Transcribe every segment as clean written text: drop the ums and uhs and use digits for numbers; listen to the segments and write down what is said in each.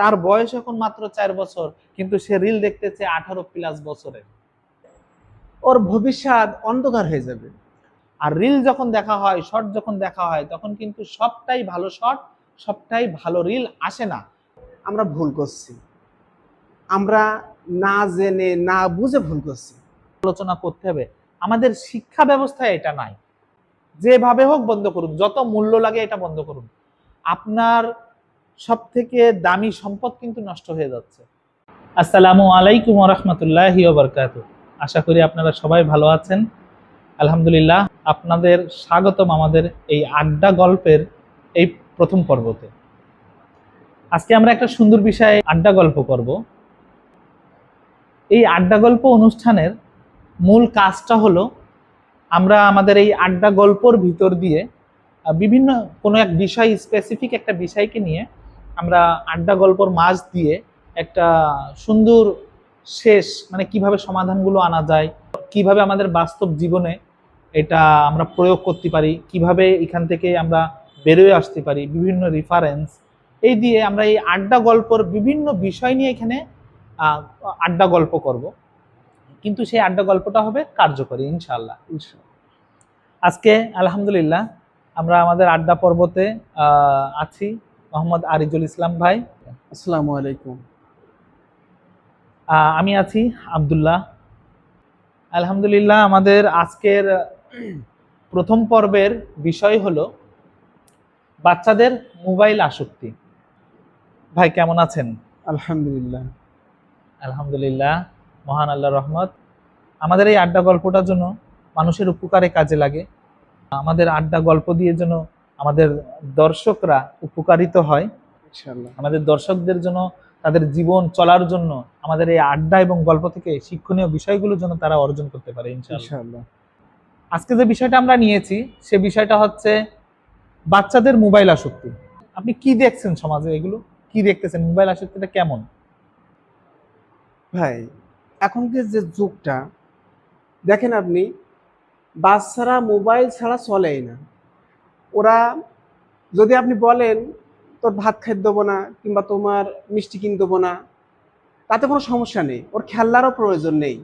তার বয়স এখন মাত্র 4 বছর, কিন্তু সে রিল দেখতেছে 18+ বছরের। ওর ভবিষ্যৎ অন্ধকার হয়ে যাবে। আর রিল যখন দেখা হয়, শর্ট যখন দেখা হয়, তখন কিন্তু সবটাই ভালো শর্ট, সবটাই ভালো রিল আসে না। আমরা ভুল করছি, আমরা না জেনে না বুঝে ভুল করছি। আলোচনা করতে হবে, আমাদের শিক্ষা ব্যবস্থায় এটা নাই। যেভাবে হোক বন্ধ করুন, যত মূল্য লাগে এটা বন্ধ করুন। আপনার সব থেকে দামি সম্পদ কিন্তু নষ্ট হয়ে যাচ্ছে। আসসালামু আলাইকুম ওয়া রাহমাতুল্লাহি ওয়া বারাকাতুহু। আশা করি আপনারা সবাই ভালো আছেন। আলহামদুলিল্লাহ, আপনাদের স্বাগতম আমাদের এই আড্ডা গল্পের এই প্রথম পর্বতে। আজকে আমরা একটা সুন্দর বিষয়ে আড্ডা গল্প করব। এই আড্ডা গল্প অনুষ্ঠানের মূল কাজটা হলো, আমরা আমাদের এই আড্ডা গল্পর ভিতর দিয়ে বিভিন্ন কোনো এক বিষয়, স্পেসিফিক একটা বিষয়কে নিয়ে আমরা আড্ডা গল্পর মাঝ দিয়ে একটা সুন্দর শেষ, মানে কিভাবে সমাধানগুলো আনা যায়, কিভাবে আমাদের বাস্তব জীবনে এটা আমরা প্রয়োগ করতে পারি, কিভাবে এখান থেকে আমরা বেরোয় আসতে পারি, বিভিন্ন রেফারেন্স এই দিয়ে আমরা এই আড্ডা গল্পর বিভিন্ন বিষয় নিয়ে এখানে আড্ডা গল্প করব। কিন্তু সেই আড্ডা গল্পটা হবে কার্যকরী ইনশাআল্লাহ। আজকে আলহামদুলিল্লাহ আমরা আমাদের আড্ডা পর্বতে আছি মোহাম্মদ আরিজুল ইসলাম ভাই। আসসালামু আলাইকুম। আমি আছি আব্দুল্লাহ। আলহামদুলিল্লাহ, আমাদের আজকের প্রথম পর্বের বিষয় হলো বাচ্চাদের মোবাইল আসক্তি। ভাই কেমন আছেন? আলহামদুলিল্লাহ। আলহামদুলিল্লাহ, মহান আল্লাহর রহমত। আমাদের এই আড্ডা গল্পটার জন্য মানুষের উপকারে কাজে লাগে। আমাদের আড্ডা গল্প দিয়ে যেন আমাদের দর্শকরা উপকারিত হয়, ইনশাআল্লাহ। আমাদের দর্শকদের জন্য তাদের জীবন চলার জন্য আমাদের এই আড্ডা এবং গল্প থেকে শিক্ষণীয় বিষয়গুলো যেন তারা অর্জন করতে পারে ইনশাআল্লাহ। আজকে যে বিষয়টা আমরা নিয়েছি সে বিষয়টা হচ্ছে বাচ্চাদের মোবাইল আসক্তি। আপনি কি দেখছেন সমাজে, এগুলো কি দেখতেছেন, মোবাইল আসক্তিটা কেমন? ভাই, এখনকার যে যুগটা দেখেন আপনি, বাচ্চারা মোবাইল ছাড়া চলেই না। ওরা যদি আপনি বলেন তোর ভাত খাইতে দেবো না কিংবা তোমার মিষ্টি কিনে দেবো না, তাতে কোনো সমস্যা নেই। ওর খেলনারও প্রয়োজন নেই,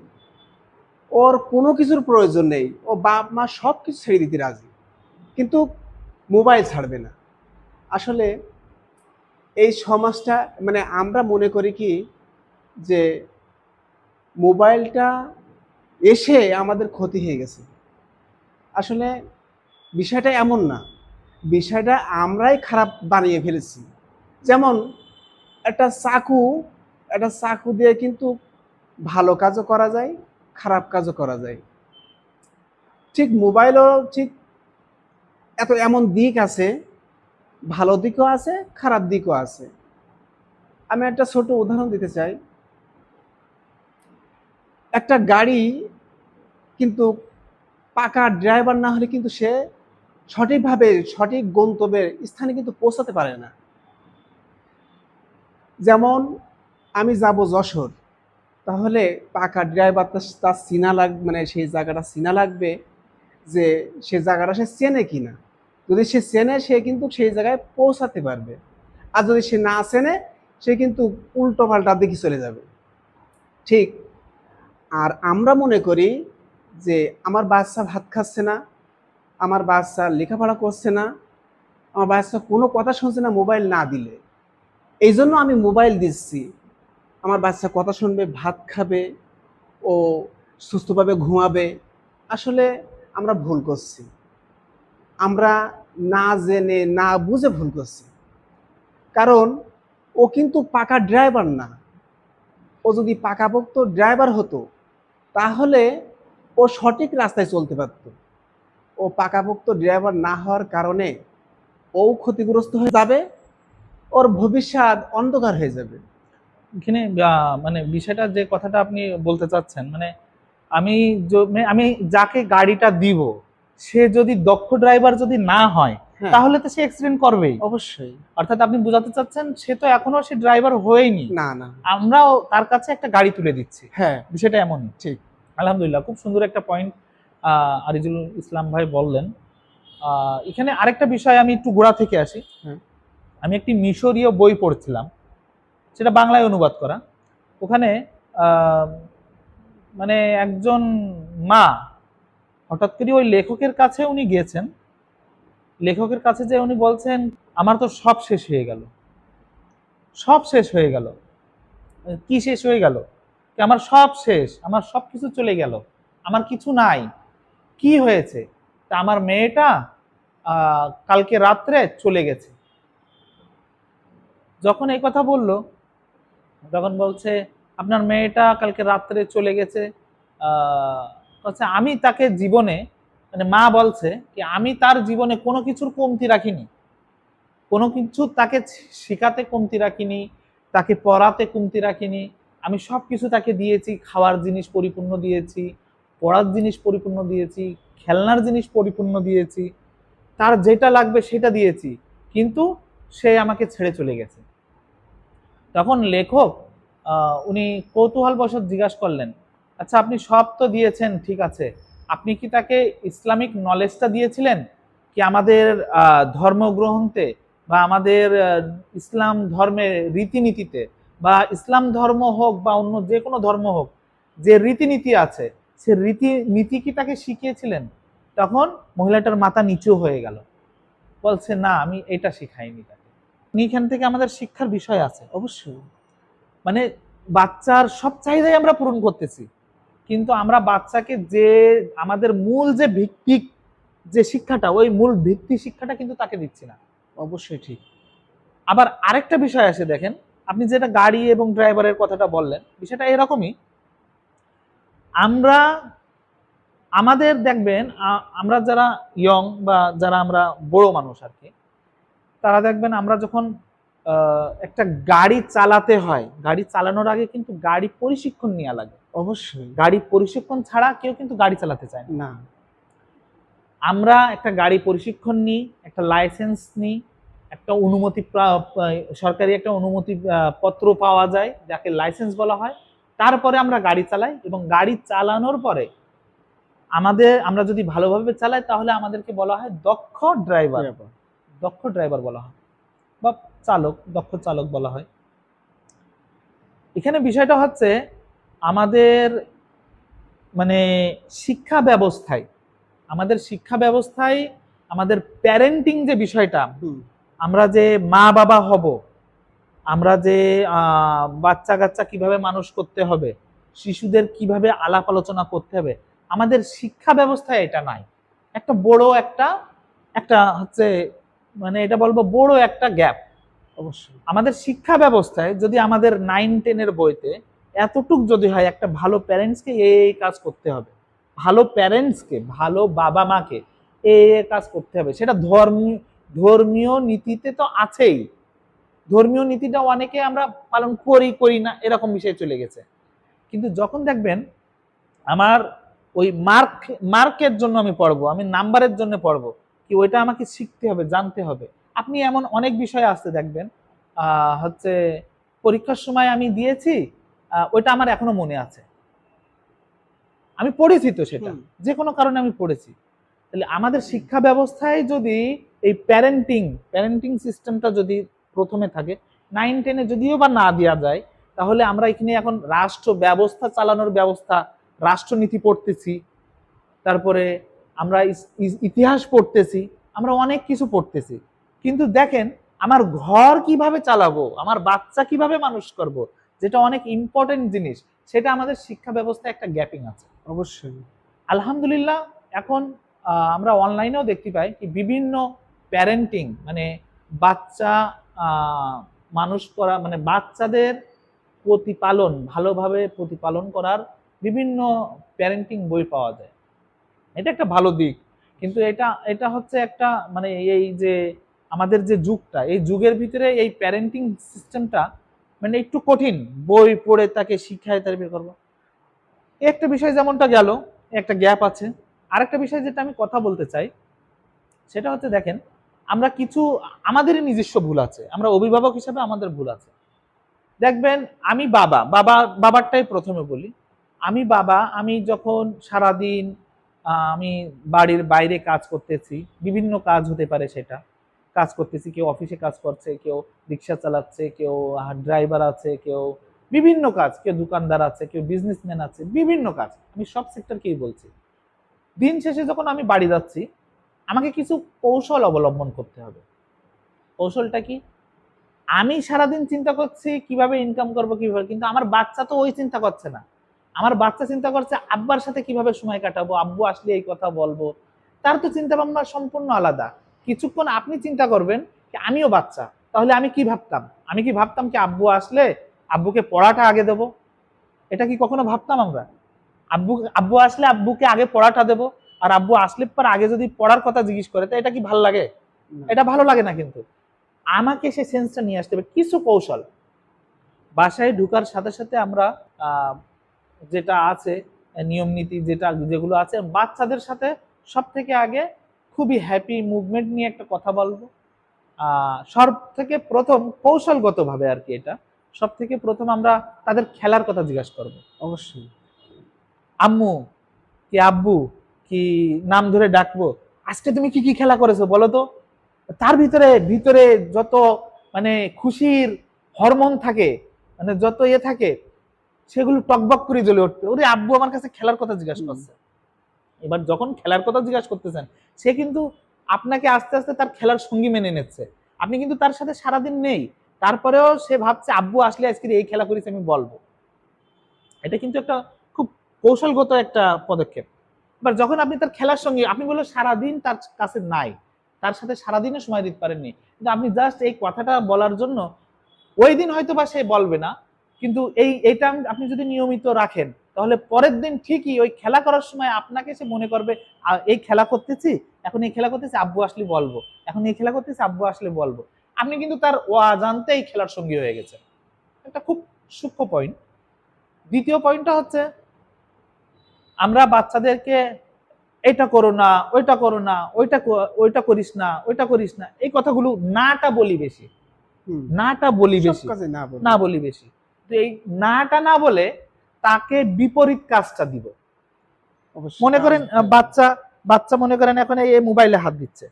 ওর কোনো কিছুর প্রয়োজন নেই। ও বাপ মা সব কিছু ছেড়ে দিতে রাজি, কিন্তু মোবাইল ছাড়বে না। আসলে এই সমাজটা, মানে আমরা মনে করি কি যে মোবাইলটা এসে আমাদের ক্ষতি হয়ে গেছে। আসলে বিষয়টা এমন না, বিষয়টা আমরাই খারাপ বানিয়ে ফেলেছি। যেমন একটা চাকু দিয়ে কিন্তু ভালো কাজও করা যায়, খারাপ কাজও করা যায়। ঠিক মোবাইলও ঠিক এমন দিক আছে, ভালো দিকও আছে, খারাপ দিকও আছে। আমি একটা ছোট উদাহরণ দিতে চাই। একটা গাড়ি কিন্তু পাকা ড্রাইভার না হলে কিন্তু সে সঠিকভাবে সঠিক গন্তব্যের স্থানে কিন্তু পৌঁছাতে পারে না। যেমন আমি যাব যশোর, তাহলে পাকা ড্রাইভার তার চিনা লাগবে, মানে সেই জায়গাটা চিনা লাগবে যে সে জায়গাটা সে চেনে কিনা। যদি সে চেনে, সে কিন্তু সেই জায়গায় পৌঁছাতে পারবে। আর যদি সে না চেনে, সে কিন্তু উল্টো পাল্টা দিকে চলে যাবে। ঠিক। আর আমরা মনে করি যে আমার বাচ্চা ভাত খাচ্ছে না, আমার বাচ্চা লেখাপড়া করছে না, আমার বাচ্চা কোনো কথা শুনছে না মোবাইল না দিলে, এই জন্য আমি মোবাইল দিচ্ছি। আমার বাচ্চা কথা শুনবে, ভাত খাবে, ও সুস্থভাবে ঘুমাবে। আসলে আমরা ভুল করছি, আমরা না জেনে না বুঝে ভুল করছি। কারণ ও কিন্তু পাকা ড্রাইভার না। ও যদি পাকাপোক্ত ড্রাইভার হতো, তাহলে ও সঠিক রাস্তায় চলতে পারত। ও পাকাপোক্ত ড্রাইভার না হওয়ার কারণে ও ক্ষতিগ্রস্ত হয়ে যাবে, ওর ভবিষ্যৎ অন্ধকার হয়ে যাবে। এখানে মানে বিষয়টা যে কথাটা আপনি বলতে চাচ্ছেন, মানে আমি যাকে গাড়িটা দিব, সে যদি দক্ষ ড্রাইভার যদি না হয়, হ্যাঁ, তাহলে তো সে অ্যাক্সিডেন্ট করবেই। অবশ্যই। অর্থাৎ আপনি বোঝাতে চাচ্ছেন সে তো এখনো সে ড্রাইভার হয়নি, না না, আমরাও তার কাছে একটা গাড়ি তুলে দিচ্ছি। হ্যাঁ, বিষয়টা এমনই। ঠিক। আলহামদুলিল্লাহ, খুব সুন্দর একটা পয়েন্ট আরিজুল ইসলাম ভাই বললেন। এখানে আরেকটা বিষয়, আমি একটু গোড়া থেকে আসি। হ্যাঁ, আমি একটি মিশরীয় বই পড়ছিলাম, সেটা বাংলায় অনুবাদ করা। ওখানে আহ, মানে একজন মা হঠাৎ করে ওই লেখকের কাছে উনি গিয়েছেন, লেখকের কাছে যে উনি বলছেন আমার তো সব শেষ হয়ে গেল, সব শেষ হয়ে গেল। কি শেষ হয়ে গেল? কি আমার সব শেষ, আমার সব কিছু চলে গেল, আমার কিছু নাই। কি হয়েছে? তা আমার মেয়েটা কালকে রাত্রে চলে গেছে। যখন এই কথা বলল, তখন বলছে আপনার মেয়েটা কালকে রাত্রে চলে গেছে। বলছে আমি তাকে জীবনে, মানে মা বলছে কি আমি তার জীবনে কোনো কিছুর কমতি রাখিনি, কোনো কিছু তাকে শেখাতে কমতি রাখিনি, তাকে পড়াতে কমতি রাখিনি। আমি সব কিছু তাকে দিয়েছি, খাওয়ার জিনিস পরিপূর্ণ দিয়েছি, পড়ার জিনিস পরিপূর্ণ দিয়েছি, খেলনার জিনিস পরিপূর্ণ দিয়েছি, তার যেটা লাগবে সেটা দিয়েছি, কিন্তু সে আমাকে ছেড়ে চলে গেছে। তখন লেখক উনি কৌতূহলবশত জিজ্ঞাসা করলেন, আচ্ছা আপনি সব তো দিয়েছেন ঠিক আছে, আপনি কি তাকে ইসলামিক নলেজটা দিয়েছিলেন? কি আমাদের ধর্মগ্রন্থে বা আমাদের ইসলাম ধর্মের রীতিনীতিতে, বা ইসলাম ধর্ম হোক বা অন্য যে কোনো ধর্ম হোক, যে রীতিনীতি আছে সে রীতিনীতি কি তাকে শিখিয়েছিলেন? তখন মহিলাটার মাথা নিচু হয়ে গেল, বলছে না আমি এটা শিখাইনি তাকে। এখান থেকে আমাদের শিক্ষার বিষয় আছে অবশ্যই। মানে বাচ্চার সব চাহিদাই আমরা পূরণ করতেছি, কিন্তু আমরা বাচ্চাকে যে আমাদের মূল যে ভিত্তিক যে শিক্ষাটা, ওই মূল ভিত্তি শিক্ষাটা কিন্তু তাকে দিচ্ছি না। অবশ্যই ঠিক। আবার আরেকটা বিষয় আসে, দেখেন আপনি যেটা গাড়ি এবং ড্রাইভারের কথাটা বললেন, বিষয়টা এরকমই। আমরা আমাদের দেখবেন আমরা যারা ইয়ং বা যারা আমরা বড় মানুষ আর কি, তারা দেখবেন আমরা যখন একটা গাড়ি চালাতে হয়, গাড়ি চালানোর আগে কিন্তু গাড়ি প্রশিক্ষণ নেওয়া লাগে। অবশ্যই। গাড়ি প্রশিক্ষণ ছাড়া কেউ কিন্তু গাড়ি চালাতে চায় না। না। আমরা একটা গাড়ি প্রশিক্ষণ নিই, একটা লাইসেন্স নিই, একটা অনুমতি সরকারি একটা অনুমতি পত্র পাওয়া যায় যাকে লাইসেন্স বলা হয়। তারপরে আমরা গাড়ি চালাই, এবং গাড়ি চালানোর পরে আমরা যদি ভালোভাবে চালাই তাহলে আমাদেরকে বলা হয় দক্ষ ড্রাইভার, দক্ষ ড্রাইভার বলা হয়, বা চালক, দক্ষ চালক বলা হয়। এখানে বিষয়টা হচ্ছে আমাদের মানে শিক্ষা ব্যবস্থায়, আমাদের প্যারেন্টিং যে বিষয়টা, আমরা যে মা বাবা হব, আমরা যে বাচ্চা কাচ্চা কিভাবে মানুষ করতে হবে, শিশুদের কিভাবে আলাপ আলোচনা করতে হবে, আমাদের শিক্ষা ব্যবস্থায় এটা নাই। একটা বড় একটা একটা হচ্ছে মানে এটা বলবো বড় একটা গ্যাপ। অবশ্যই। আমাদের শিক্ষা ব্যবস্থায় যদি আমাদের 9-10 বইতে এতটুক যদি হয়, একটা ভালো প্যারেন্টসকে এই কাজ করতে হবে, ভালো প্যারেন্টসকে, ভালো বাবা মাকে এই কাজ করতে হবে, সেটা ধর্মীয় নীতিতে তো আছেই। ধর্মীয় নীতিটা অনেকে আমরা পালন করি না এরকম বিষয় চলে গেছে। কিন্তু যখন দেখবেন আমার ওই মার্কের জন্য আমি পড়বো, আমি নাম্বারের জন্য পড়বো, কি ওইটা আমাকে শিখতে হবে, জানতে হবে। আপনি এমন অনেক বিষয় আসতে দেখবেন হচ্ছে পরীক্ষার সময় আমি দিয়েছি, ওইটা আমার এখনো মনে আছে, আমি পড়েছি তো, সেটা যে কোনো কারণে আমি পড়েছি। তাহলে আমাদের শিক্ষা ব্যবস্থায় যদি এই প্যারেন্টিং সিস্টেমটা যদি প্রথমে থাকে, 9-10 যদিও বা না দেওয়া যায়, তাহলে আমরা এখানে এখন রাষ্ট্র ব্যবস্থা চালানোর ব্যবস্থা, রাষ্ট্রনীতি পড়তেছি, তারপরে আমরা ইতিহাস পড়তেছি, আমরা অনেক কিছু পড়তেছি, কিন্তু দেখেন আমার ঘর কিভাবে চালাবো, আমার বাচ্চা কিভাবে মানুষ করব, যেটা অনেক ইম্পর্টেন্ট জিনিস, সেটা আমাদের শিক্ষা ব্যবস্থায় একটা গ্যাপিং আছে। অবশ্যই। আলহামদুলিল্লাহ এখন আমরা অনলাইনেও দেখতে পাই কি বিভিন্ন প্যারেন্টিং মানে বাচ্চা মানুষ করা, মানে বাচ্চাদের ভালোভাবে প্রতিপালন করার বিভিন্ন প্যারেন্টিং বই পাওয়া যায়। এটা একটা ভালো দিক, কিন্তু এটা এটা হচ্ছে একটা মানে এই যে আমাদের যে যুগটা, এই যুগের ভিতরে এই প্যারেন্টিং সিস্টেমটা মানে একটু কঠিন, বই পড়ে তাকে শিক্ষায় তার বের করবো একটা বিষয় যেমনটা গেল, একটা গ্যাপ আছে। আরেকটা বিষয় যেটা আমি কথা বলতে চাই সেটা হচ্ছে দেখেন আমরা কিছু আমাদেরই নিজস্ব ভুল আছে, আমরা অভিভাবক হিসেবে আমাদের ভুল আছে। দেখবেন আমি বাবারটাই প্রথমে বলি। আমি যখন সারাদিন আমি বাড়ির বাইরে কাজ করতেছি, বিভিন্ন কাজ হতে পারে, সেটা কাজ করতেছি, কেউ অফিসে কাজ করছে, কেউ রিক্সা চালাচ্ছে, কেউ ড্রাইভার আছে, কেউ বিভিন্ন কাজ, কেউ দোকানদার আছে, কেউ বিজনেসম্যান আছে, বিভিন্ন কাজ, আমি সব সেক্টরকেই বলছি। দিন শেষে যখন আমি বাড়ি যাচ্ছি, আমাকে কিছু কৌশল অবলম্বন করতে হবে। কৌশলটা কি? আমি সারাদিন চিন্তা করছি কিভাবে ইনকাম করবো কিভাবে, কিন্তু আমার বাচ্চা তো ওই চিন্তা করছে না। আমার বাচ্চা চিন্তা করছে আব্বার সাথে কিভাবে সময় কাটাবো, আব্বু আসলে এই কথা বলবো। তার তো চিন্তা ভাবনা সম্পূর্ণ আলাদা। কিছুক্ষণ আপনি চিন্তা করবেন যে আমিও বাচ্চা, তাহলে আমি কি ভাবতাম? আমি কি ভাবতাম কি আব্বু আসলে আব্বুকে পড়াটা আগে দেবো? এটা কি কখনো ভাবতাম আমরা? আব্বু আসলে আব্বুকে আগে পড়াটা দেবো, আর আব্বু আসলে পর আগে যদি পড়ার কথা জিজ্ঞেস করে, তো এটা কি ভালো লাগে? না। এটা ভালো লাগে না। কিন্তু আমাকে সে সেন্সটা নিয়ে আসতে হবে, কিছু কৌশল। বাসায় ঢুকার সাথে সাথে আমরা আহ, যেটা আছে নিয়ম নীতি যেগুলো আছে, বাচ্চাদের সাথে সব থেকে আগে খুবই হ্যাপি মুভমেন্ট নিয়ে একটা কথা বলবো। সব থেকে প্রথম কৌশলগত ভাবে আর কি, এটা সব থেকে প্রথম আমরা তাদের খেলার কথা জিজ্ঞাসা করবো। অবশ্যই। আম্মু কি আব্বু কি নাম ধরে ডাকবো, আজকে তুমি কি কি খেলা করেছো বলো তো। তার ভিতরে ভিতরে যত মানে খুশির হরমোন থাকে, মানে যত থাকে, সেগুলো টকবক করে জ্বলে উঠবে। ওরে আব্বু আমার কাছে খেলার কথা জিজ্ঞাসা করছে। এবার যখন খেলার কথা জিজ্ঞাসা করতেছেন, সে কিন্তু আপনাকে আস্তে আস্তে তার খেলার সঙ্গী মেনে নিচ্ছে। আপনি কিন্তু তার সাথে সারাদিন নেই, তারপরেও সে ভাবছে আব্বু আসলে আজকে এই খেলা করেছে আমি বলবো। এটা কিন্তু একটা খুব কৌশলগত একটা পদক্ষেপ। এবার যখন আপনি তার খেলার সঙ্গে, আপনি বললো সারাদিন তার কাছে নাই, তার সাথে সারাদিনও সময় দিতে পারেননি, কিন্তু আপনি জাস্ট এই কথাটা বলার জন্য, ওই দিন হয়তো বা সে বলবে না, কিন্তু এইটা আপনি যদি নিয়মিত রাখেন, তাহলে পরের দিন ঠিকই ওই খেলা করার সময় আপনাকে সে মনে করবে এই খেলা করতেছি, এখন এই খেলা করতেছি আব্বু আসলে বলবো, এখন এই খেলা করতেছি আব্বু আসলে বলবো। আপনি কিন্তু তার অজান্তে এই খেলার সঙ্গী হয়ে গেছে। একটা খুব সূক্ষ্ম পয়েন্ট। দ্বিতীয় পয়েন্টটা হচ্ছে, আমরা বাচ্চাদেরকে এটা করো না, ওইটা করো না, ওইটা করিস না, ওইটা করিস না, এই কথাগুলো নাটা বলি বেশি। নাটা বলি বেশি, না বলি বেশি। তো এই নাটা না বলে তাকে বিপরীত কাজটা দিব। মনে করেন বাচ্চা বাচ্চা মনে করেন এখন এই মোবাইলে হাত দিচ্ছে,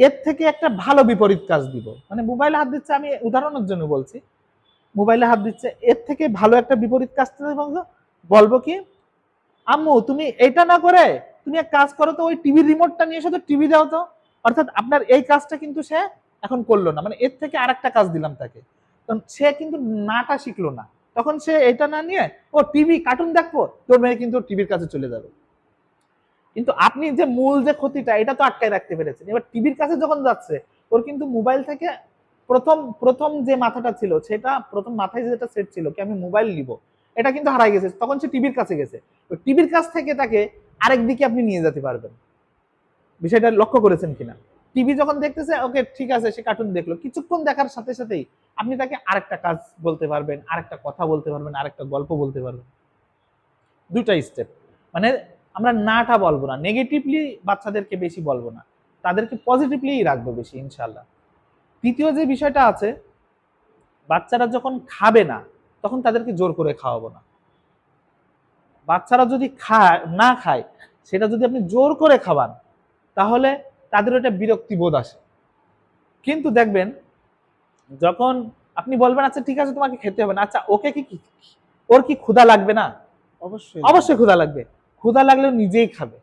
এর থেকে একটা ভালো বিপরীত কাজ দিব। মানে মোবাইলে হাত দিচ্ছে, আমি উদাহরণের জন্য বলছি, মোবাইলে হাত দিচ্ছে, এর থেকে ভালো একটা বিপরীত কাজটা বলবো কি, আম্মু তুমি এটা না করে তুমি এক কাজ করো তো, ওই টিভির রিমোটটা নিয়ে এসে তো টিভি দাও তো। অর্থাৎ আপনার এই কাজটা কিন্তু সে এখন করলো না, মানে এর থেকে আরেকটা কাজ দিলাম তাকে, তখন সে কিন্তু নাটা শিখলো না। তখন সে এটা না নিয়ে ও টিভি কার্টুন দেখবো, তোর মেয়ে কিন্তু টিভির কাছে চলে যাবে। কিন্তু আপনি যে মূল যে ক্ষতিটা, এটা তো আটকায় রাখতে পেরেছেন। এবার টিভির কাছে যখন যাচ্ছে, ওর কিন্তু মোবাইল থেকে প্রথম প্রথম যে মাথাটা ছিল, সেটা প্রথম মাথায় যেটা সেট ছিল কি আমি মোবাইল নিব, এটা কিন্তু হারাই গেছে। তখন সে টিভির কাছে গেছে, টিভির কাছ থেকে তাকে আরেক দিকে আপনি নিয়ে যেতে পারবেন। বিষয়টা লক্ষ্য করেছেন কিনা? টিভি যখন দেখতেছে, ওকে ঠিক আছে, সে কার্টুন দেখলো, কিছুক্ষণ দেখার সাথে সাথেই আপনি তাকে আরেকটা কাজ বলতে পারবেন, আরেকটা কথা বলতে পারবেন, আরেকটা গল্প বলতে পারবেন। দুইটা স্টেপ। মানে আমরা নাটা বলবো না, নেগেটিভলি বাচ্চাদেরকে বেশি বলবো না, তাদেরকে পজিটিভলি রাখবো বেশি ইনশাল্লাহ। তৃতীয় যে বিষয়টা আছে, বাচ্চারা যখন খাবে না, তখন তাদেরকে জোর করে খাওয়াবো না। বাচ্চারা যদি না খায়, সেটা যদি আপনি জোর করে খাওয়ান, তাহলে তাদের ওটা বিরক্তি বোধ আসে। কিন্তু দেখবেন যখন আপনি বলবেন আচ্ছা ঠিক আছে তোমাকে খেতে হবে না, আচ্ছা ওকে কি ওর কি ক্ষুধা লাগবে না? অবশ্যই অবশ্যই ক্ষুধা লাগবে। ক্ষুধা লাগলে নিজেই খাবে।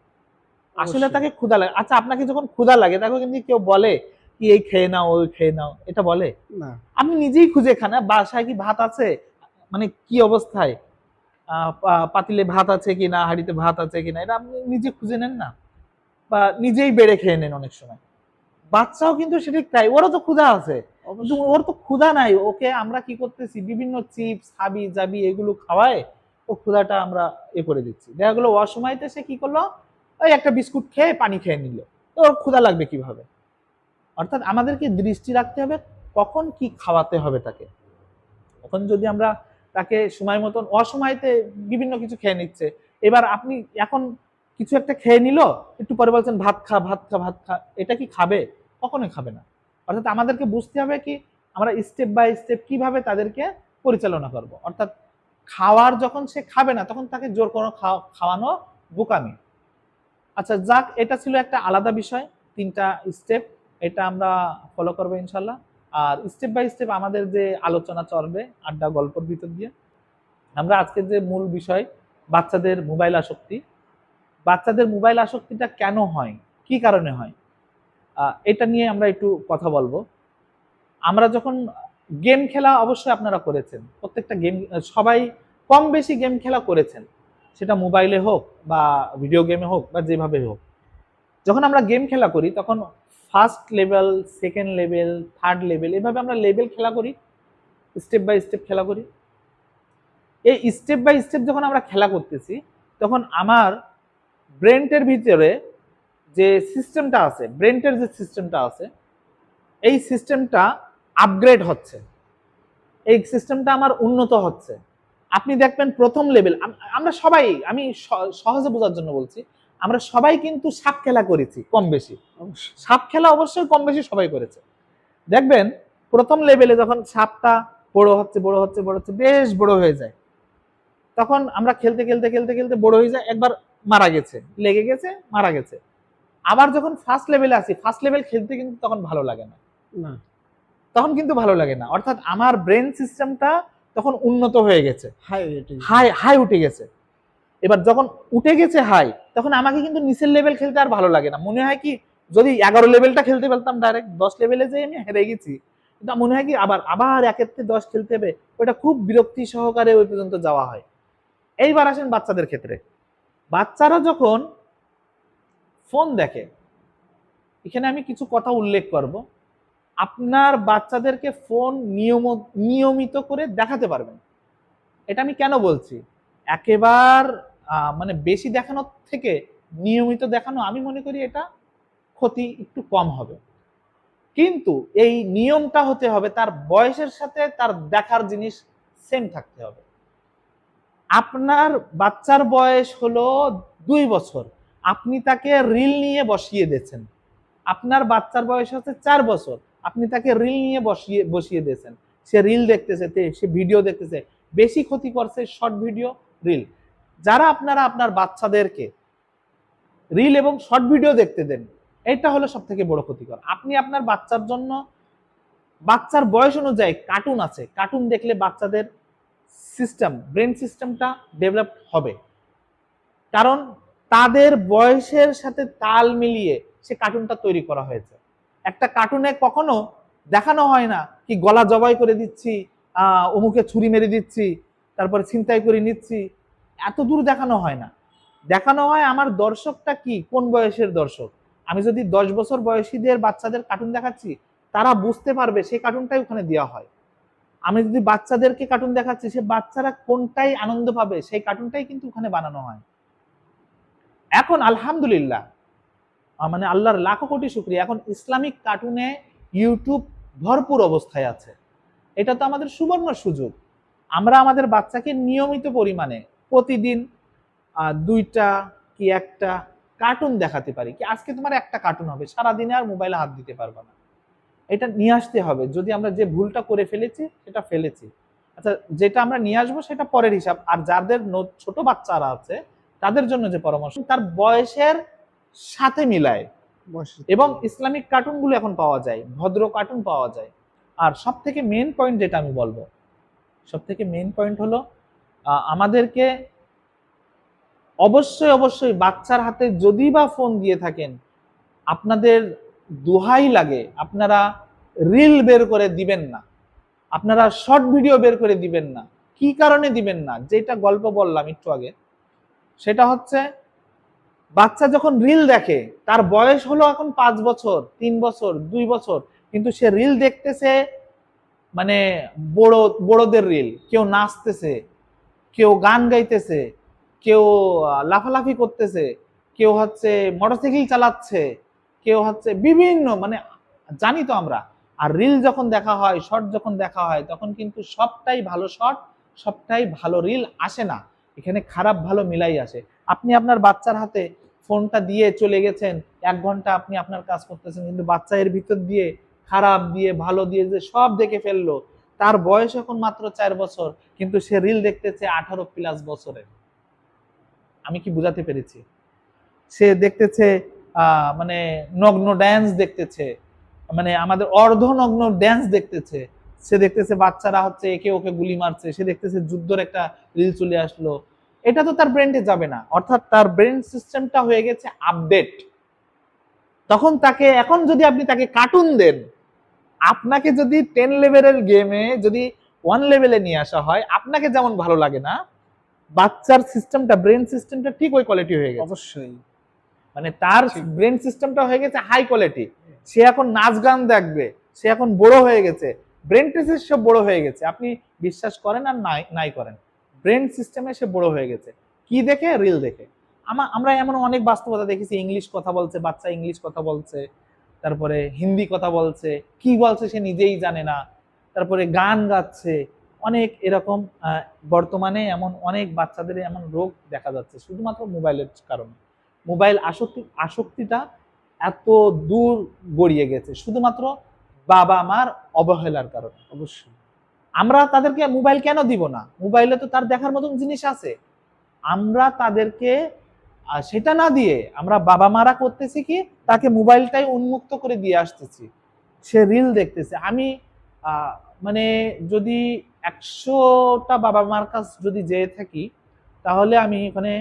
আসলে তাকে ক্ষুধা লাগে। আচ্ছা আপনাকে যখন ক্ষুধা লাগে, দেখো কিন্তু কেউ বলে কি এই খেয়ে নাও ওই খেয়ে নাও, এটা বলে না। আপনি নিজেই খুঁজে খান। বাসায় কি ভাত আছে, মানে কি অবস্থায়, পাতিলে ভাত আছে কিনা, হাঁড়িতে ভাত আছে কিনা, এটা আপনি নিজে খুঁজে নেন না, বা নিজেই বেড়ে খেয়ে নেন। অনেক সময় বাচ্চাও কিন্তু সেটা তাই, ওরও তো ক্ষুধা আছে, কিন্তু ওর তো ক্ষুধা নাই। ওকে আমরা কি করতেছি, বিভিন্ন চিপস হাবি জাবি এগুলো খাওয়ায় ও ক্ষুধাটা আমরা করে দিচ্ছি। দেখা গেলো অসময়তে সে কি করলো, ওই একটা বিস্কুট খেয়ে পানি খেয়ে নিল, তো ওর ক্ষুধা লাগবে কিভাবে? অর্থাৎ আমাদেরকে দৃষ্টি রাখতে হবে কখন কি খাওয়াতে হবে তাকে। তখন যদি আমরা তাকে সময় মতন, অসময়তে বিভিন্ন কিছু খেয়ে নিচ্ছে, এবার আপনি এখন কিছু একটা খেয়ে নিল, একটু পরে বলছেন ভাত খা ভাত খা ভাত খা, এটা কি খাবে? কখনোই খাবে না। অর্থাৎ আমাদেরকে বুঝতে হবে কি আমরা স্টেপ বাই স্টেপ কিভাবে তাদেরকে পরিচালনা করব। অর্থাৎ খাওয়ার যখন সে খাবে না, তখন তাকে জোর করে খাওয়ানো বোকামি। আচ্ছা যাক, এটা ছিল একটা আলাদা বিষয়, 3টা স্টেপ। এটা আমরা ফলো করবো ইনশাল্লাহ। আর স্টেপ বাই স্টেপ আমাদের যে আলোচনা চলবে আড্ডা গল্পের ভিতর দিয়ে, আমরা আজকের যে মূল বিষয় বাচ্চাদের মোবাইল আসক্তি, বাচ্চাদের মোবাইল আসক্তিটা কেন হয়, কি কারণে হয়, এটা নিয়ে আমরা একটু কথা বলবো। আমরা যখন গেম খেলা, অবশ্যই আপনারা করেছেন, প্রত্যেকটা গেম সবাই কম বেশি গেম খেলা করেছেন, সেটা মোবাইলে হোক বা ভিডিও গেমে হোক বা যেভাবে হোক। যখন আমরা গেম খেলা করি তখন first level, second level, third level, এভাবে আমরা লেভেল খেলা করি, স্টেপ বাই স্টেপ খেলা করি। এই স্টেপ বাই স্টেপ যখন আমরা খেলা করতেছি তখন আমার ব্রেনটের ভিতরে যে সিস্টেমটা আছে, ব্রেনটের যে সিস্টেমটা আছে, এই সিস্টেমটা আপগ্রেড হচ্ছে, এই সিস্টেমটা আমার উন্নত হচ্ছে। আপনি দেখবেন প্রথম লেভেল, আমরা সবাই, আমি সহজে বোঝার জন্য বলছি, আমরা সবাই কিন্তু সাপ খেলা করেছি কম বেশি, সাপ খেলা অবশ্যই কম বেশি সবাই করেছে। দেখবেন প্রথম লেভেলে যখন সাপটা বড় হচ্ছে বড় হচ্ছে বড় হচ্ছে, বেশ বড় হয়ে যায়, তখন আমরা খেলতে খেলতে খেলতে খেলতে বড় হয়ে যায়, একবার মারা গেছে, লেগে গেছে, মারা গেছে। আবার যখন ফার্স্ট লেভেলে আসি, ফার্স্ট লেভেল খেলতে কিন্তু তখন ভালো লাগে না, না, তখন কিন্তু ভালো লাগে না, অর্থাৎ আমার ব্রেন সিস্টেমটা তখন উন্নত হয়ে গেছে, হাই হাই হাই উঠে গেছে। এবার যখন উঠে গেছে হাই, তখন আমাকে কিন্তু নিচের লেভেল খেলতে আর ভালো লাগে না, মনে হয় কি যদি 11 লেভেলটা খেলতে পারতাম, ডাইরেক্ট 10 লেভেলে যে আমি হেরে গেছি, এটা মনে হয় কি আবার আবার 1 থেকে 10 খেলতে হবে, ওটা খুব বিরক্তি সহকারে ওই পর্যন্ত যাওয়া হয়। এইবার আসেন বাচ্চাদের ক্ষেত্রে, বাচ্চারা যখন ফোন দেখে, এখানে আমি কিছু কথা উল্লেখ করব। আপনার বাচ্চাদেরকে ফোন নিয়মিত করে দেখাতে পারবেন, এটা আমি কেন বলছি, একেবার মানে বেশি দেখানোর থেকে নিয়মিত দেখানো, আমি মনে করি এটা ক্ষতি একটু কম হবে। কিন্তু এই নিয়মটা হতে হবে তার বয়সের সাথে তার দেখার জিনিস সেম থাকতে হবে। আপনার বাচ্চার বয়স হলো 2 বছর, আপনি তাকে রিল নিয়ে বসিয়ে দিয়েছেন। আপনার বাচ্চার বয়স হচ্ছে 4 বছর, আপনি তাকে রিল নিয়ে বসিয়ে দিয়েছেন, সে রিল দেখতেছে, সে ভিডিও দেখতেছে। বেশি ক্ষতি করছে শর্ট ভিডিও, রিল। যারা আপনারা আপনার বাচ্চাদেরকে রিল এবং শর্ট ভিডিও দেখতে দেন, এটা হলো সব থেকে বড় ক্ষতিকর। আপনি আপনার বাচ্চার জন্য, বাচ্চার বয়স অনুযায়ী কার্টুন আছে, কার্টুন দেখলে বাচ্চাদের সিস্টেম, ব্রেন সিস্টেমটা ডেভেলপ হবে, কারণ তাদের বয়সের সাথে তাল মিলিয়ে সে কার্টুনটা তৈরি করা হয়েছে। একটা কার্টুনে কখনো দেখানো হয় না কি গলা জবাই করে দিচ্ছি, অমুকে ছুরি মেরে দিচ্ছি, তারপরে ছিনতাই করে নিচ্ছি, এত দূর দেখানো হয় না। দেখানো হয় আমার দর্শকটা কি, কোন বয়সের দর্শক। আমি যদি 10 বছর বয়সীদের বাচ্চাদের কার্টুন দেখাচ্ছি, তারা বুঝতে পারবে সেই কার্টুনটাই ওখানে দেওয়া হয়। আমি যদি বাচ্চাদেরকে কার্টুন দেখাচ্ছি, সে বাচ্চারা কোনটাই আনন্দ পাবে সেই কার্টুনটাই কিন্তু ওখানে বানানো হয়। এখন আলহামদুলিল্লাহ, মানে আল্লাহর লাখো কোটি শুকরিয়া, এখন ইসলামিক কার্টুনে ইউটিউব ভরপুর অবস্থায় আছে। এটা তো আমাদের সুবর্ণ সুযোগ। আমরা আমাদের বাচ্চাকে নিয়মিত পরিমাণে প্রতিদিন 2টা কি 1টা কার্টুন দেখাতে পারি, কি আজকে তোমার একটা কার্টুন হবে, সারাদিনে আর মোবাইলে হাত দিতে পারবে না, এটা নিয়ে আসতে হবে। যদি আমরা যে ভুলটা করে ফেলেছি সেটা ফেলেছি, আচ্ছা যেটা আমরা নিয়ে আসবো সেটা পরের হিসাব। আর যাদের ছোট বাচ্চারা আছে তাদের জন্য যে পরামর্শ, তার বয়সের সাথে মিলায়। এবং ইসলামিক কার্টুনগুলো এখন পাওয়া যায়, ভদ্র কার্টুন পাওয়া যায়। আর সব থেকে মেইন পয়েন্ট যেটা আমি বলবো, সব থেকে মেইন পয়েন্ট হলো আমাদেরকে অবশ্যই অবশ্যই বাচ্চার হাতে যদি বা ফোন দিয়ে থাকেন, আপনাদের দোহাই লাগে আপনারা রিল বের করে দিবেন না, আপনারা শর্ট ভিডিও বের করে দিবেন না। কি কারণে দিবেন না, যেটা গল্প বললাম একটু আগে, সেটা হচ্ছে বাচ্চা যখন রিল দেখে, তার বয়স হলো এখন 5 বছর, 3 বছর, 2 বছর, কিন্তু সে রিল দেখতেছে মানে বড়দের রিল, কেউ নাচতেছে, কেউ গান গাইতেছে, কেউ লাফালাফি করতেছে, কেউ হচ্ছে মোটরসাইকেল চালাচ্ছে, কেউ হচ্ছে বিভিন্ন, মানে জানি তো আমরা। আর রিল যখন দেখা হয়, শর্ট যখন দেখা হয়, তখন কিন্তু সবটাই ভালো শর্ট, সবটাই ভালো রিল আসে না, এখানে খারাপ ভালো মিলাই আসে। আপনি আপনার বাচ্চার হাতে ফোনটা দিয়ে চলে গেছেন, 1 ঘন্টা আপনি আপনার কাজ করতেছেন, কিন্তু বাচ্চা এর ভিতর দিয়ে খারাপ দিয়ে ভালো দিয়ে যে সব দেখে ফেললো। তার বয়স এখন মাত্র 4 বছর, কিন্তু সে রিল দেখতেছে 18+ বছরের। আমি কি বুঝাতে পেরেছি? সে দেখতেছে মানে নগ্ন ড্যান্স দেখতেছে, মানে আমাদের অর্ধনগ্ন ড্যান্স দেখতেছে, সে দেখতেছে বাচ্চারা হচ্ছে একে ওকে গুলি মারছে, সে দেখতেছে যুদ্ধের একটা রিল চলে আসলো, এটা তো তার ব্রেনে যাবে না। অর্থাৎ তার ব্রেন সিস্টেমটা হয়ে গেছে আপডেট। তখন তাকে এখন যদি আপনি তাকে কার্টুন দেন, আপনাকে যদি 10 লেভেলের গেমে যদি 1 লেভেলে নিয়ে আসা হয়, আপনাকে যেমন ভালো লাগে না, বাচ্চার সিস্টেমটা, ব্রেন সিস্টেমটা ঠিক ওই কোয়ালিটি হয়ে গেছে। অবশ্যই মানে তার ঠিক। ব্রেন সিস্টেমটা হয়ে গেছে হাই কোয়ালিটি। সে এখন নাচ গান দেখবে, সে এখন বড় হয়ে গেছে, ব্রেন সিস্টেম বড় হয়ে গেছে। আপনি বিশ্বাস করেন আর নাই নাই করেন, ব্রেন সিস্টেমে সে বড় হয়ে গেছে। কি দেখে? রিল দেখে। আমরা এমন অনেক বাস্তবতা দেখেছি, ইংলিশ কথা বলছে বাচ্চা, ইংলিশ কথা বলছে, তারপরে হিন্দি কথা বলছে, কি বলছে সে নিজেই জানে না, তারপরে গান গাচ্ছে, অনেক এরকম বর্তমানে এমন অনেক বাচ্চাদের এমন রোগ দেখা যাচ্ছে শুধুমাত্র মোবাইলের কারণে। মোবাইল আসক্তিটা এত দূর গড়িয়ে গেছে শুধুমাত্র বাবা মার অবহেলার কারণে। অবশ্যই আমরা তাদেরকে মোবাইল কেন দিব না? মোবাইলে তো তার দেখার মতন জিনিস আছে। আমরা তাদেরকে সেটা না দিয়ে আমরা বাবা মারা করতেছি কি, তাকে মোবাইলটাই উন্মুক্ত করে দিয়ে আসতেছি, সে রিল দেখতেছে। আমি মানে যদি 100টা বাবা মার কাছ যদি যেয়ে থাকি, তাহলে আমি এখানে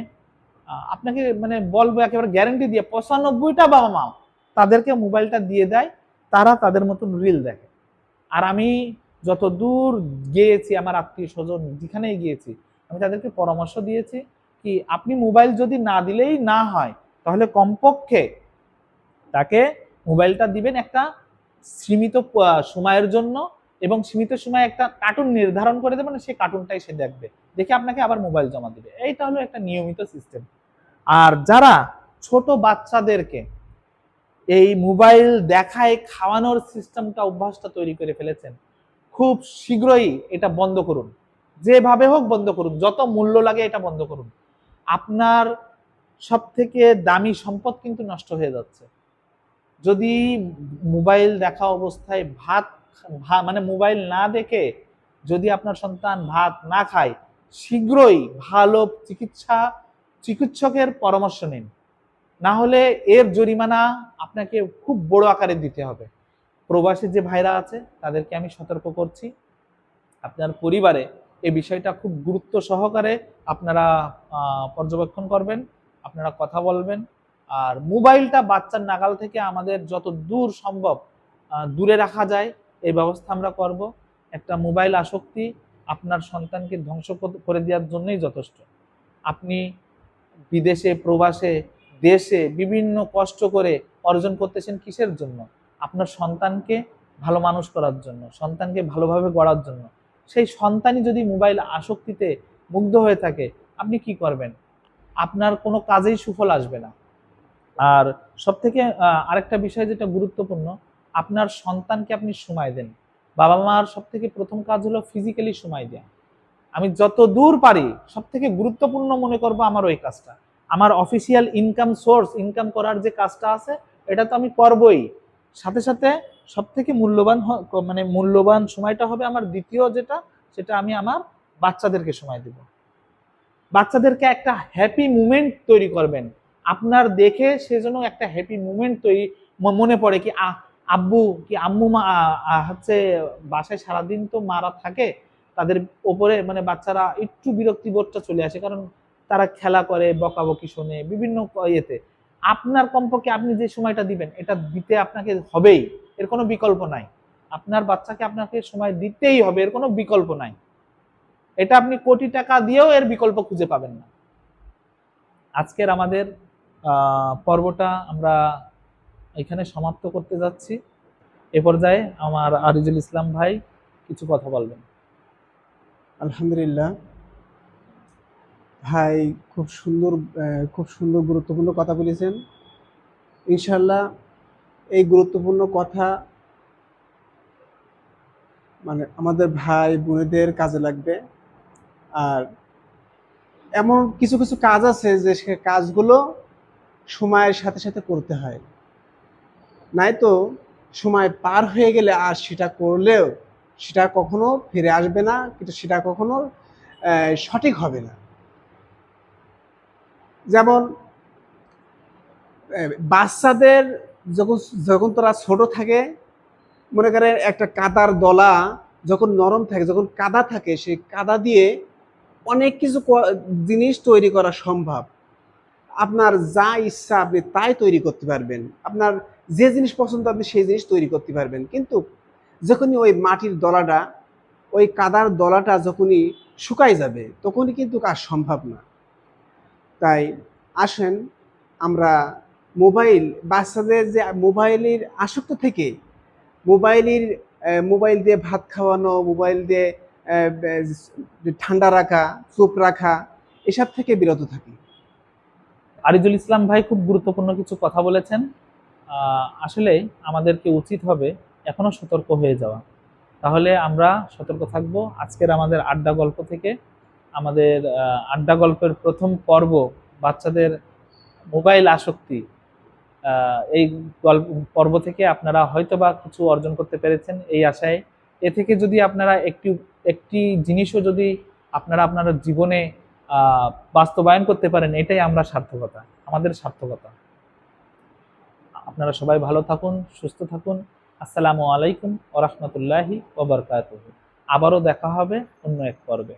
আপনাকে মানে বলবো একেবারে গ্যারান্টি দিয়ে 95টা বাবা মা তাদেরকে মোবাইলটা দিয়ে দেয়, তারা তাদের মতন রিল দেখে। আর আমি যত দূর গিয়েছি, আমার আত্মীয় স্বজন যেখানেই গিয়েছি, আমি তাদেরকে পরামর্শ দিয়েছি কি আপনি মোবাইল যদি না দিলেই না হয়, তাহলে কমপক্ষে তাকে মোবাইলটা দিবেন একটা সীমিত সময়ের জন্য, এবং সীমিত সময়ে একটা কার্টুন নির্ধারণ করে দেবেন, সেই কার্টুনটাই সে দেখবে, দেখে আপনাকে আবার মোবাইল জমা দিবে। এইটা হলো একটা নিয়মিত সিস্টেম। আর যারা ছোট বাচ্চাদেরকে এই মোবাইল দেখায় খাওয়ানোর সিস্টেমটা, অভ্যাসটা তৈরি করে ফেলেছেন, খুব শীঘ্রই এটা বন্ধ করুন, যেভাবে হোক বন্ধ করুন, যত মূল্য লাগে এটা বন্ধ করুন। আপনার সব থেকে দামি সম্পদ কিন্তু নষ্ট হয়ে যাচ্ছে। যদি মোবাইল দেখা অবস্থায় মানে মোবাইল না দেখে যদি আপনার সন্তান ভাত না খায়, শীঘ্রই ভালো চিকিৎসকের পরামর্শ নিন, না হলে এর জরিমানা আপনাকে খুব বড় আকারে দিতে হবে। প্রবাসী যে ভাইরা আছে তাদেরকে আমি সতর্ক করছি, আপনার পরিবারে এই বিষয়টা খুব গুরুত্ব সহকারে আপনারা পর্যবেক্ষণ করবেন, আপনারা কথা বলবেন। আর মোবাইলটা বাচ্চার নাগাল থেকে আমাদের যত দূর সম্ভব দূরে রাখা যায় এই ব্যবস্থা আমরা করব। একটা মোবাইল আসক্তি আপনার সন্তানকে ধ্বংস করে দেওয়ার জন্যই যথেষ্ট। আপনি বিদেশে, প্রবাসে, দেশে বিভিন্ন কষ্ট করে অর্জন করতেছেন কিসের জন্য? আপনার সন্তানকে ভালো মানুষ করার জন্য, সন্তানকে ভালোভাবে গড়ার জন্য। সেই সন্তানই যদি মোবাইল আসক্তিতে মুগ্ধ হয়ে থাকে, আপনি কি করবেন? আপনার কোনো কাজেই সুফল আসবে না। আর সব থেকে আরেকটা বিষয় যেটা গুরুত্বপূর্ণ, আপনার সন্তানকে আপনি সময় দেন। বাবা মার সব থেকে প্রথম কাজ হলো ফিজিক্যালি সময় দেওয়া। আমি যত দূর পারি সব থেকে গুরুত্বপূর্ণ মনে করবো আমার ওই কাজটা। আমার অফিসিয়াল ইনকাম সোর্স, ইনকাম করার যে কাজটা আছে, এটা তো আমি করবই, সাথে সাথে সব থেকে মানে মূল্যবান সময়টা হবে আমার দ্বিতীয় যেটা, সেটা আমি আমার বাচ্চাদেরকে সময় দেব। বাচ্চাদেরকে একটা হ্যাপি মুমেন্ট তৈরি করবেন, আপনার দেখে সেজন্য একটা হ্যাপি মুমেন্ট তৈরি মনে পড়ে কি আব্বু কি আম্মু হচ্ছে বাসায় সারাদিন তো মারা থাকে, তাদের ওপরে মানে বাচ্চারা একটু বিরক্তিবোধটা চলে আসে, কারণ তারা খেলা করে, বকাবকি শোনে বিভিন্ন ইয়েতে। আপনার কমপক্ষে আপনি যে সময়টা দিবেন, এটা দিতে আপনাকে হবেই, এর কোনো বিকল্প নাই। আপনার বাচ্চাকে আপনাকে সময় দিতেই হবে, এর কোনো বিকল্প নাই। এটা আপনি কোটি টাকা দিয়েও এর বিকল্প খুঁজে পাবেন না। আজকের আমাদের পর্বটা আমরা এখানে সমাপ্ত করতে যাচ্ছি। এ পর্যায়ে আমার আরিজুল ইসলাম ভাই কিছু কথা বলবেন। আলহামদুলিল্লাহ ভাই, খুব সুন্দর গুরুত্বপূর্ণ কথা বলেছেন। ইনশাল্লাহ এই গুরুত্বপূর্ণ কথা মানে আমাদের ভাই বোনেদের কাজে লাগবে। আর এমন কিছু কিছু কাজ আছে যে সে কাজগুলো সময়ের সাথে সাথে করতে হয়, নাই তো সময় পার হয়ে গেলে আর সেটা করলেও সেটা কখনো ফিরে আসবে না, কিন্তু সেটা কখনো সঠিক হবে না। যেমন বাচ্চাদের যখন যখন তারা ছোট থাকে মনে করেন একটা কাদার দলা যখন নরম থাকে, যখন কাদা থাকে, সেই কাদা দিয়ে অনেক কিছু জিনিস তৈরি করা সম্ভব। আপনার যা ইচ্ছা আপনি তাই তৈরি করতে পারবেন। আপনার যে জিনিস পছন্দ আপনি সেই জিনিস তৈরি করতে পারবেন। কিন্তু যখনই ওই মাটির দলাটা, ওই কাদার দলাটা যখনই শুকায় যাবে, তখনই কিন্তু কাজ সম্ভব না। তাই আসেন আমরা মোবাইল, বাচ্চাদের যে মোবাইলের আসক্ত থেকে, মোবাইলের মোবাইল দিয়ে ভাত খাওয়ানো, মোবাইল দিয়ে ঠান্ডা রাখা, চুপ রাখা, এসব থেকে বিরত থাকি। আরিজুল ইসলাম ভাই খুব গুরুত্বপূর্ণ কিছু কথা বলেছেন। আসলে আমাদেরকে উচিত হবে এখনো সতর্ক হয়ে যাওয়া। তাহলে আমরা সতর্ক থাকব। আজকের আমাদের আড্ডা গল্প থেকে, আমাদের আড্ডা গল্পের প্রথম পর্ব, বাচ্চাদের মোবাইল আসক্তি, এই গল্প পর্ব থেকে আপনারা হয়তোবা কিছু অর্জন করতে পেরেছেন এই আশায়। এ থেকে যদি আপনারা একটি জিনিসও যদি আপনারা আপনার জীবনে বাস্তবায়ন করতে পারেন, এটাই আমরা সার্থকতা, আমাদের সার্থকতা। আপনারা সবাই ভালো থাকুন, সুস্থ থাকুন। আসসালামু আলাইকুম ওয়া রাহমাতুল্লাহি ওয়া বারাকাতুহু। আবারও দেখা হবে অন্য এক পর্বে।